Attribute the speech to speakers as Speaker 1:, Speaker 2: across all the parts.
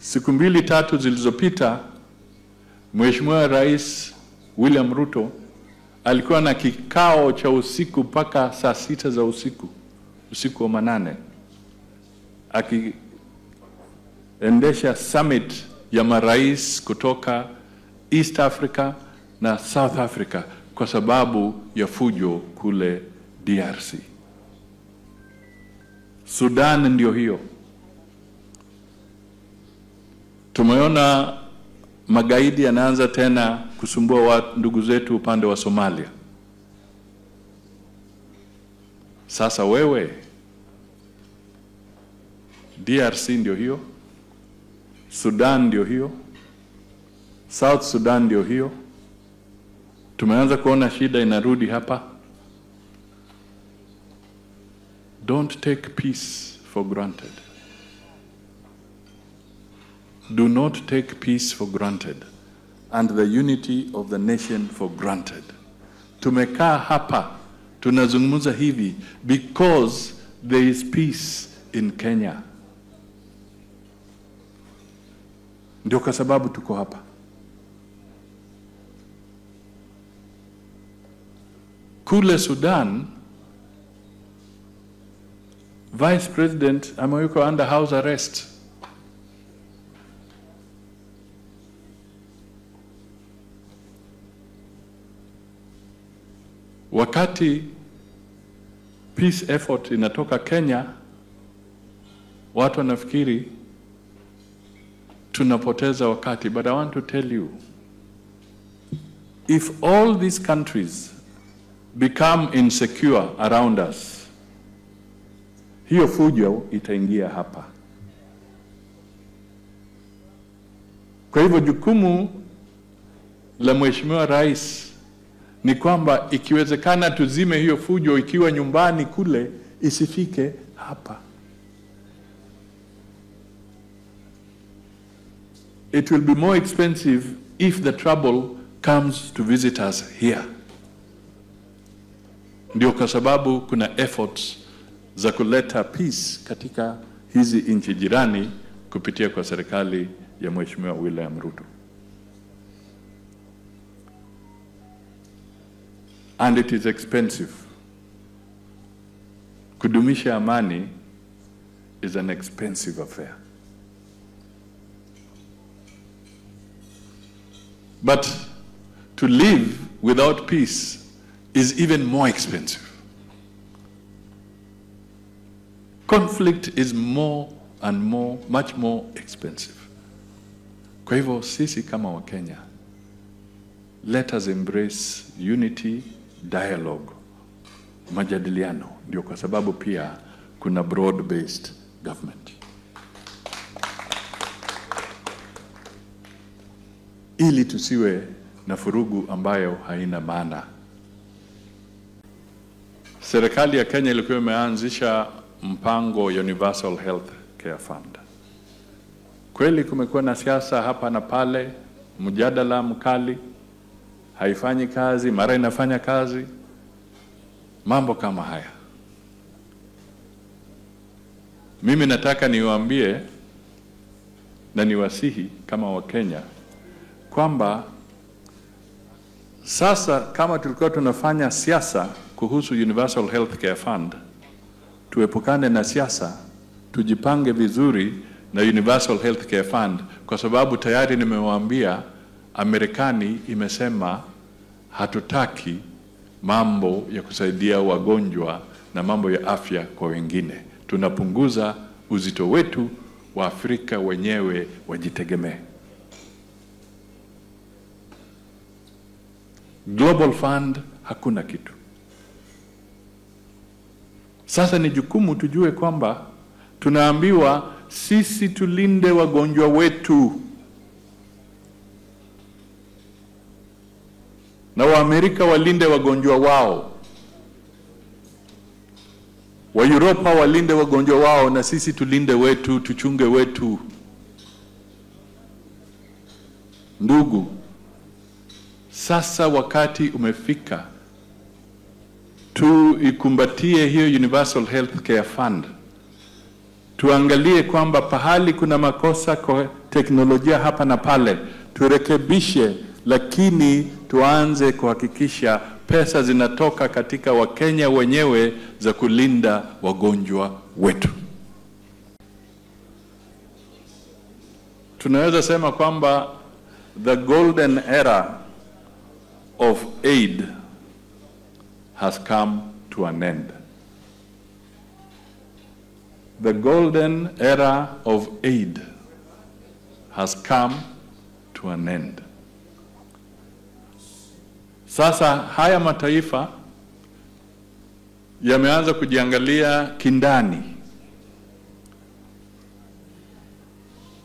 Speaker 1: Siku 2-3 zilizopita, Mheshimiwa Rais William Ruto alikuwa na kikao cha usiku mpaka saa 6 za usiku wa manane, akiendesha summit ya marais kutoka East Africa na South Africa kwa sababu ya fujo kule DRC. Sudan ndio hiyo. Tumeona magaidi yanaanza tena kusumbua ndugu zetu upande wa Somalia. Sasa wewe, DRC ndio hiyo, Sudan ndio hiyo, South Sudan ndio hiyo. Tumeanza kuona shida inarudi hapa. Don't take peace for granted. Do not take peace for granted and the unity of the nation for granted. Tumekaa hapa tunazungumza hivi because there is peace in Kenya. Ndio kwa sababu tuko hapa. Kule Sudan, Vice President amewekwa under house arrest. Wakati peace effort inatoka Kenya, watu wanafikiri tunapoteza wakati. But I want to tell you, if all these countries become insecure around us, hiyo fujo itaingia hapa. Kwa hivyo jukumu la Mheshimiwa Rais ni kwamba ikiwezekana tuzime hiyo fujo ikiwa nyumbani kule, isifike hapa. It will be more expensive if the trouble comes to visit us here. Ndio kwa sababu kuna efforts za kuleta peace katika hizi nchi jirani kupitia kwa serikali ya Mheshimiwa William Ruto. And it is expensive. Kudumisha amani is an expensive affair. But to live without peace is even more expensive. Conflict is more and more, much more expensive. Kwa hivyo sisi kama wa Kenya, let us embrace unity, dialogue, majadiliano. Ndio kwa sababu pia kuna broad-based government. Ili tusiwe na furugu ambayo haina maana. Serikali ya Kenya ilikuwa imeanzisha mpango Universal Health Care Fund. Kweli kumekuwa na siasa hapa na pale, mjadala mkali, haifanyi kazi, mara inafanya kazi, mambo kama haya. Mimi nataka niwaambie na niwasihi kama wa Kenya kwamba sasa kama tulikuwa tunafanya siasa kuhusu Universal Health Care Fund, tuepukane na siasa, tujipange vizuri na Universal Health Care Fund, kwa sababu tayari nimewaambia Amerikani imesema hatutaki mambo ya kusaidia wagonjwa na mambo ya afya kwa wengine. Tunapunguza uzito wetu, wa Afrika wenyewe wajitegemee. Global Fund hakuna kitu. Sasa ni jukumu tujue kwamba tunaambiwa sisi tulinde wagonjwa wetu. Na Waamerika walinde wagonjwa wao. Wa Europa walinde wagonjwa wao, na sisi tulinde wetu, tuchunge wetu. Ndugu, sasa wakati umefika tuikumbatie hiyo Universal Health Care Fund. Tuangalie kwamba pahali kuna makosa teknolojia hapa na pale, turekebishe, lakini tuanze kuhakikisha pesa zinatoka katika Wakenya wenyewe za kulinda wagonjwa wetu. Tunaweza sema kwamba the golden era of aid has come to an end. The golden era of aid has come to an end. Sasa haya mataifa yameanza kujiangalia kindani.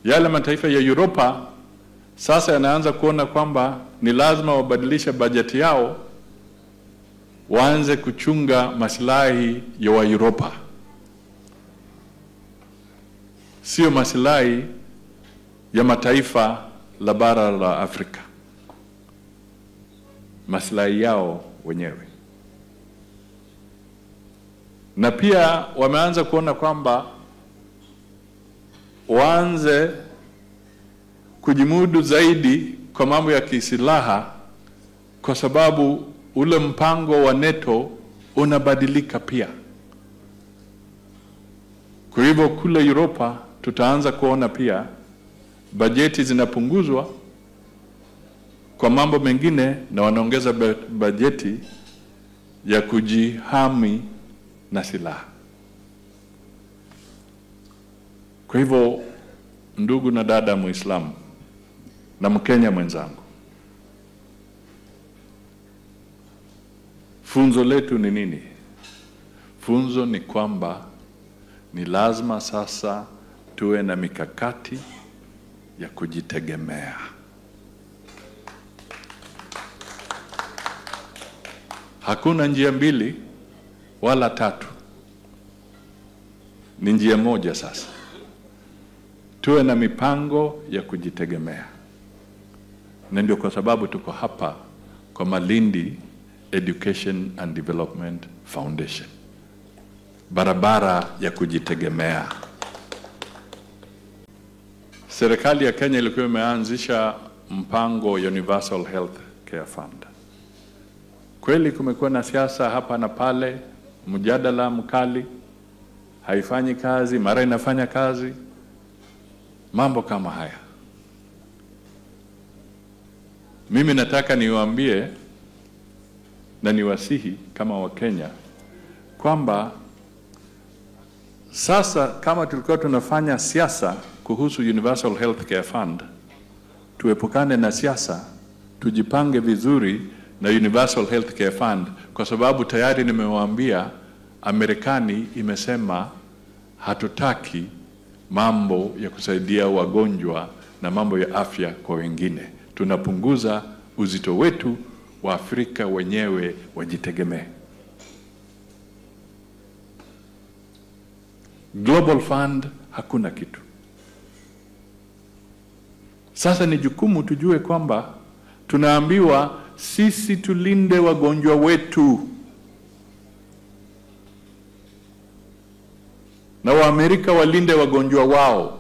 Speaker 1: Yale mataifa ya Europa sasa yanaanza kuona kwamba ni lazima wabadilishe bajeti yao, waanze kuchunga maslahi ya wa-Europa, sio maslahi ya mataifa la bara la Afrika, maslahi yao wenyewe. Na pia wameanza kuona kwamba waanze kujimudu zaidi kwa mambo ya kisilaha, kwa sababu ule mpango wa NATO unabadilika pia. Kwa hivyo kule Europa tutaanza kuona pia bajeti zinapunguzwa kwa mambo mengine, na wanaongeza bajeti ya kujihami na silaha. Kwa hivyo, ndugu na dada Muislamu na Mkenya mwenzangu, funzo letu ni nini? Funzo ni kwamba ni lazima sasa tuwe na mikakati ya kujitegemea. Hakuna njia mbili wala tatu, ni njia moja sasa. Tuwe na mipango ya kujitegemea. Na ndio kwa sababu tuko hapa kwa Malindi Education and Development Foundation, barabara ya kujitegemea. Serikali ya Kenya ilikuwa imeanzisha mpango Universal Health Care Fund. Kweli kumekuwa na siasa hapa na pale, mjadala mkali, haifanyi kazi, mara inafanya kazi, mambo kama haya. Mimi nataka niwaambie na niwasihi kama Wakenya kwamba sasa kama tulikuwa tunafanya siasa kuhusu Universal Health Care Fund, tuepukane na siasa, tujipange vizuri na Universal Health Care Fund, kwa sababu tayari nimewaambia Amerikani imesema hatutaki mambo ya kusaidia wagonjwa na mambo ya afya kwa wengine. Tunapunguza uzito wetu, wa Afrika wenyewe wajitegemee. Global Fund hakuna kitu. Sasa ni jukumu tujue kwamba tunaambiwa sisi tulinde wagonjwa wetu, na Waamerika walinde wagonjwa wao,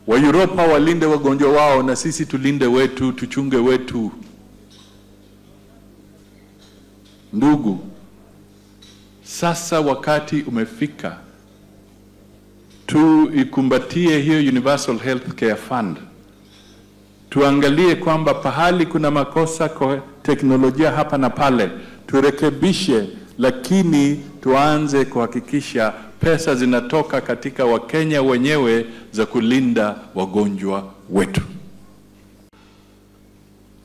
Speaker 1: wa-Europa walinde wagonjwa wao, na sisi tulinde wetu, tuchunge wetu. Ndugu, sasa wakati umefika tuikumbatie hiyo Universal Health Care Fund. Tuangalie kwamba pahali kuna makosa kwa teknolojia hapa na pale, turekebishe, lakini tuanze kuhakikisha pesa zinatoka katika Wakenya wenyewe za kulinda wagonjwa wetu.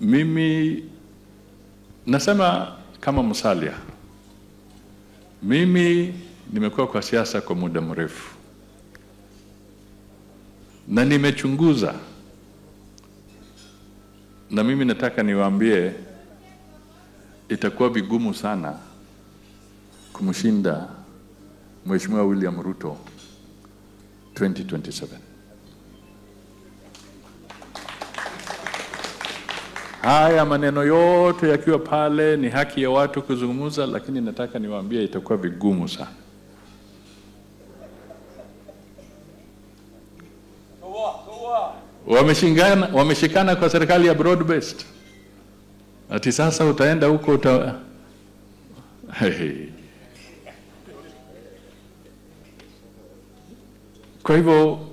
Speaker 1: Mimi nasema kama Musalia, mimi nimekuwa kwa siasa kwa muda mrefu na nimechunguza, na mimi nataka niwaambie itakuwa vigumu sana kumshinda Mheshimiwa William Ruto 2027. Haya maneno yote yakiwa pale, ni haki ya watu kuzungumza, lakini nataka niwaambie itakuwa vigumu sana. wameshikana kwa serikali ya broad based. Ati sasa utaenda huko Kwa hivyo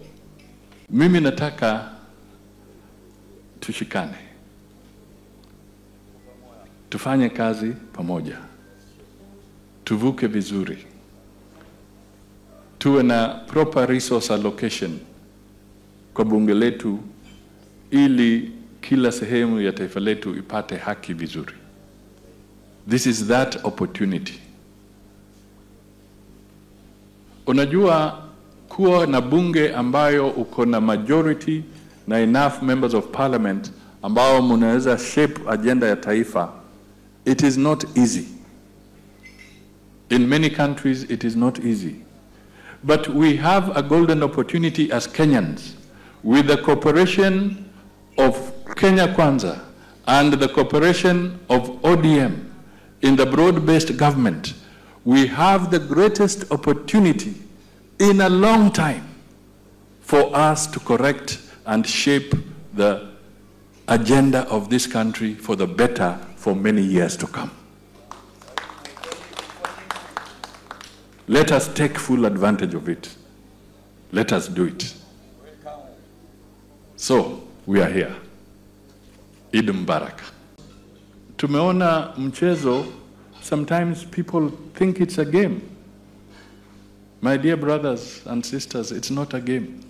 Speaker 1: mimi nataka tushikane, tufanye kazi pamoja, tuvuke vizuri, tuwe na proper resource allocation kwa bunge letu ili kila sehemu ya taifa letu ipate haki vizuri. This is that opportunity. Unajua kuwa na bunge ambayo uko na majority na enough members of parliament ambao mnaweza shape agenda ya taifa, it is not easy. In many countries it is not easy. But we have a golden opportunity as Kenyans with the cooperation of Kenya Kwanza and the cooperation of ODM in the broad-based government. We have the greatest opportunity in a long time for us to correct and shape the agenda of this country for the better for many years to come. Let us take full advantage of it. Let us do it. So, we are here. Eid Mubarak. Tumeona mchezo, sometimes people think it's a game. My dear brothers and sisters, it's not a game.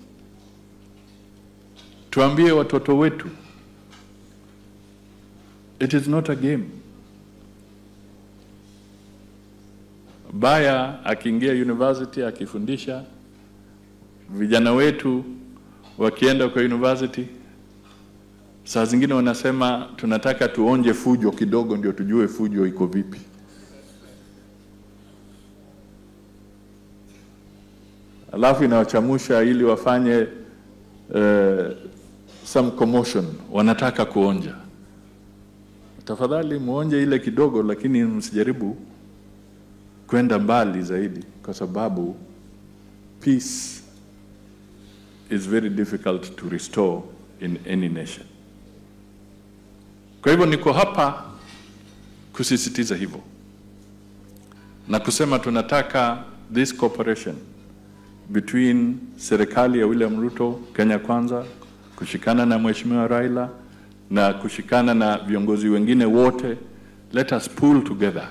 Speaker 1: Tuambie watoto wetu, it is not a game. Baya akiingia university akifundisha, vijana wetu wakienda kwa university, saa zingine wanasema tunataka tuonje fujo kidogo ndio tujue fujo iko vipi. Alafu inawachamusha ili wafanye some commotion, wanataka kuonja. Tafadhali muonje ile kidogo, lakini msijaribu kwenda mbali zaidi, kwa sababu peace is very difficult to restore in any nation. Kwa hivyo niko hapa kusisitiza hivyo na kusema tunataka this cooperation between serikali ya William Ruto, Kenya Kwanza, kushikana na Mheshimiwa Raila na kushikana na viongozi wengine wote. Let us pull together.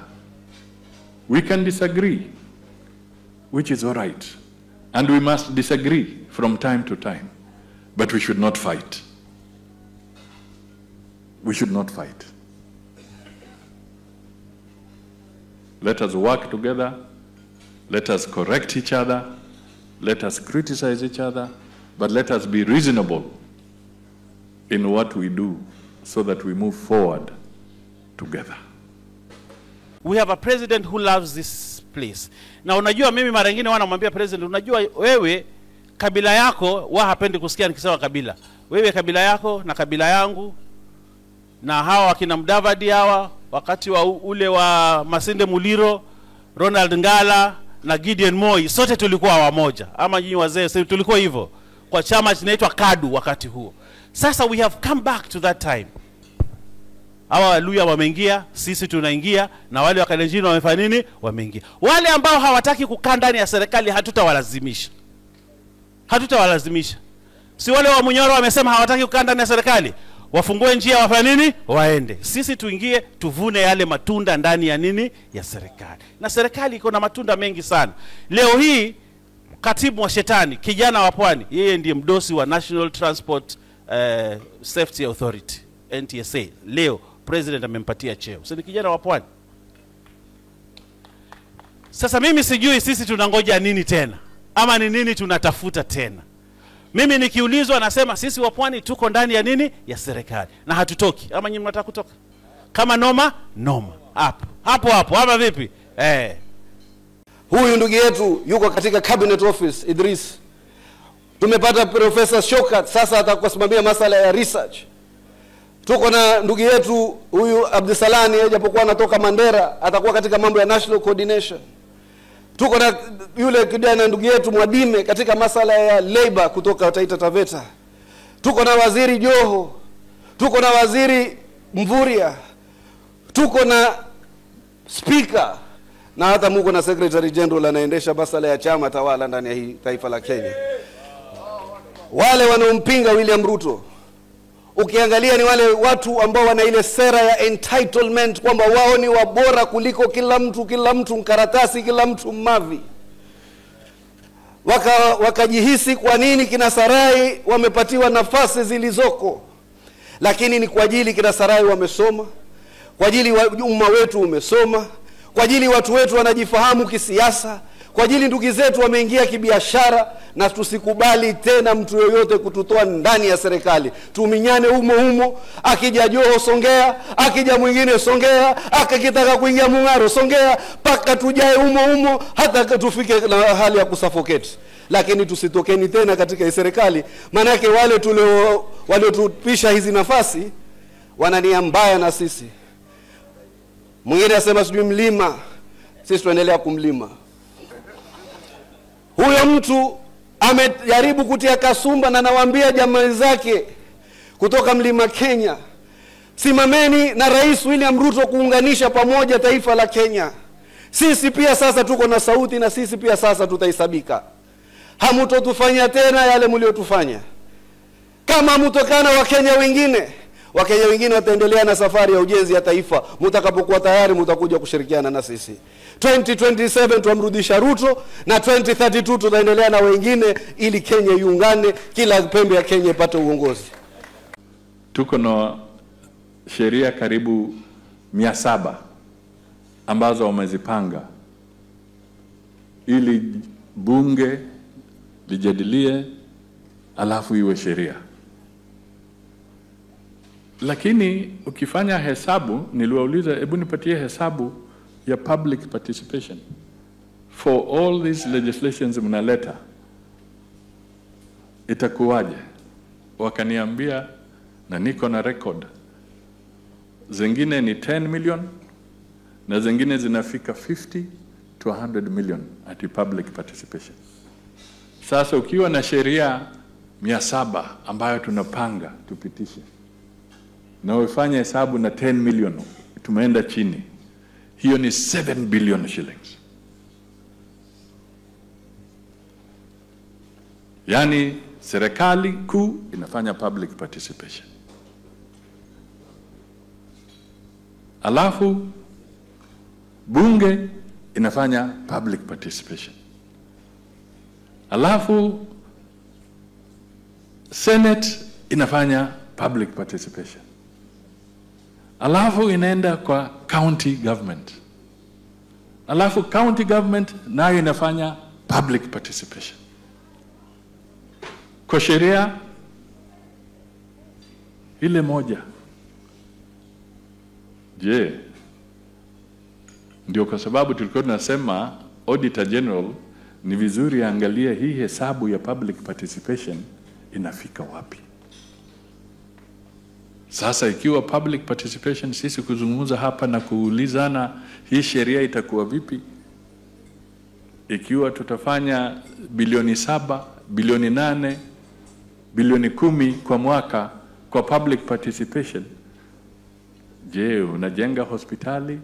Speaker 1: We can disagree, which is all right, and we must disagree from time to time, but we should not fight. We should not fight. Let us work together. Let us correct each other. Let us criticize each other, but let us be reasonable in what we do so that we move forward together.
Speaker 2: We have a president who loves this place. Na unajua mimi mara nyingine wanamwambia president, unajua wewe kabila yako hapendi kusikia nikisema kabila. Wewe kabila yako na kabila yangu na hawa wakina Mudavadi hawa wakati wa ule wa Masinde Muliro, Ronald Ngala na Gideon Moi, sote tulikuwa wamoja. Ama nyinyi wazee tulikuwa hivyo kwa chama kinaitwa KADU wakati huo. Sasa we have come back to that time. Hawa Waluya wameingia, sisi tunaingia, na wale wa Kalenjin wamefanya nini? Wameingia. Wale ambao hawataki kukaa ndani ya serikali hatutawalazimisha. Hatutawalazimisha. Si wale wa Munyoro wamesema hawataki kukaa ndani ya serikali, wafungue njia wafanye nini? Waende. Sisi tuingie tuvune yale matunda ndani ya nini? Ya serikali. Na serikali iko na matunda mengi sana. Leo hii katibu wa shetani, kijana wa Pwani, yeye ndiye mdosi wa National Transport Safety Authority, NTSA. Leo president amempatia cheo. Sasa ni kijana wa Pwani. Sasa mimi sijui sisi tunangoja nini tena, ama ni nini tunatafuta tena. Mimi nikiulizwa nasema sisi wa Pwani tuko ndani ya nini? Ya serikali. Na hatutoki. Ama nyinyi mnataka kutoka? Kama noma, noma. Hapo. Ama vipi?
Speaker 3: Huyu ndugu yetu yuko katika cabinet office, Idris. Tumepata Professor Shokat, sasa atakusimamia masuala ya research. Tuko na ndugu yetu huyu Abdisalani, japokuwa anatoka Mandera, atakuwa katika mambo ya national coordination. Tuko na yule kijana ndugu yetu Mwadime katika masuala ya labor kutoka Taita Taveta. tuko na waziri Joho, tuko na waziri Mvurya, tuko na speaker, na hata muko na secretary general anaendesha basala ya chama tawala ndani ya hii taifa la Kenya. Wale wanaompinga William Ruto, ukiangalia ni wale watu ambao wana ile sera ya entitlement, kwamba wao ni wabora kuliko kila mtu mkaratasi, kila mtu mavi. Wakajihisi kwa nini kina Sarai wamepatiwa nafasi zilizoko, lakini ni kwa ajili kina Sarai wamesoma, kwa ajili umma wetu umesoma, kwa ajili watu wetu wanajifahamu kisiasa, kwa ajili ndugu zetu wameingia kibiashara. Na tusikubali tena mtu yoyote kututoa ndani ya serikali. Tuminyane humo, akija Joho Songea, akija mwingine Songea, akitaka kuingia Mung'aro Songea, paka tujae humo hata tufike na hali ya kusuffocate. Lakini tusitokeni tena katika hii serikali, maana yake wale waliotupisha hizi nafasi wana nia mbaya na sisi. Mwingine asema sijui mlima, sisi tuendelea kumlima. Huyo mtu amejaribu kutia kasumba, na nawaambia jamaa zake kutoka Mlima Kenya, simameni na Rais William Ruto kuunganisha pamoja taifa la Kenya. Sisi pia sasa tuko na sauti, na sisi pia sasa tutahesabika. Hamutotufanya tena yale mliotufanya. Kama mutokana Wakenya wengine wataendelea na safari ya ujenzi ya taifa. Mtakapokuwa tayari mtakuja kushirikiana na sisi. 2027 tuamrudisha Ruto, na 2032 tutaendelea na wengine, ili Kenya iungane, kila pembe ya Kenya ipate uongozi.
Speaker 1: Tuko na sheria karibu 700 ambazo wamezipanga ili bunge lijadilie alafu iwe sheria. Lakini ukifanya hesabu, niliwauliza hebu nipatie hesabu ya public participation for all these legislations mnaleta, itakuwaje? Wakaniambia, na niko na record, zingine ni 10 million na zingine zinafika 50 to 100 million at public participation. Sasa ukiwa na sheria 700 ambayo tunapanga tupitishe, na ufanye hesabu na 10 million, tumeenda chini, hiyo ni 7 billion shillings. Yani serikali kuu inafanya public participation, alafu bunge inafanya public participation, alafu Senate inafanya public participation, alafu inaenda kwa county government, alafu county government nayo inafanya public participation. Kwa sheria ile moja. Je, ndio kwa sababu tulikuwa tunasema Auditor General ni vizuri angalia hii hesabu ya public participation inafika wapi. Sasa ikiwa public participation, sisi kuzungumza hapa na kuulizana hii sheria itakuwa vipi, ikiwa tutafanya bilioni 7, bilioni 8, bilioni 10 kwa mwaka kwa public participation, je, unajenga hospitali,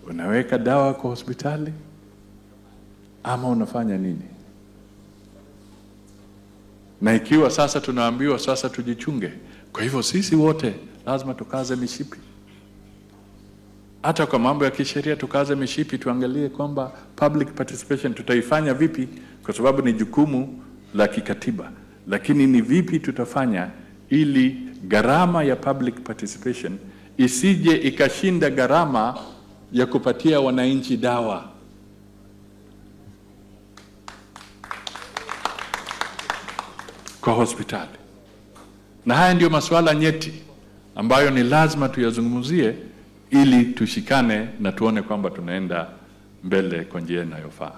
Speaker 1: unaweka dawa kwa hospitali, ama unafanya nini? Na ikiwa sasa tunaambiwa sasa tujichunge, kwa hivyo sisi wote lazima tukaze mishipi. Hata kwa mambo ya kisheria tukaze mishipi, tuangalie kwamba public participation tutaifanya vipi, kwa sababu ni jukumu la kikatiba. Lakini ni vipi tutafanya ili gharama ya public participation isije ikashinda gharama ya kupatia wananchi dawa. Kwa hospitali. Na haya ndio masuala nyeti ambayo ni lazima tuyazungumzie ili tushikane na tuone kwamba tunaenda mbele kwa njia inayofaa.